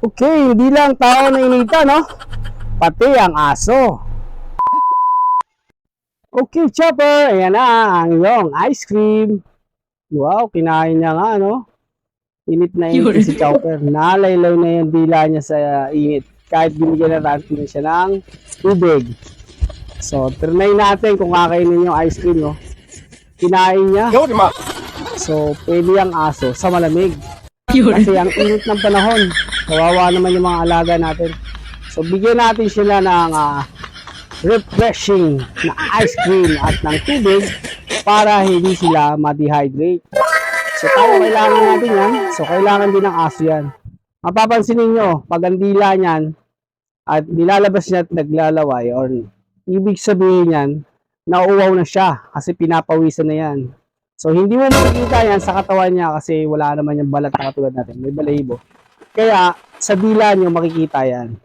Okay, hindi lang tao na inita, no? Pati ang aso. Okay, Chopper, ayan na ang iyong ice cream. Wow, kinain niya nga, no? Init na init si Chopper. Nalaylaw na yung dila niya sa init. Kahit binigyan na natin siya ng tubig. So, trinay natin kung kakainin yung ice cream, no? Kinain niya. So, pwede ang aso sa malamig. Kasi ang init ng panahon, kawawa naman yung mga alaga natin. So, bigyan natin sila ng refreshing na ice cream at ng tubig para hindi sila ma-dehydrate. So, tayo kailangan natin yan. So, kailangan din ng aso yan. Mapapansin ninyo, pag ang dila niyan at nilalabas niya at naglalaway or ibig sabihin yan, nauuwaw na siya kasi pinapawisan na yan. So, hindi mo makikita yan sa katawan niya kasi wala naman yung balat na katulad natin. May balahibo. Kaya, sa dila niyo makikita yan.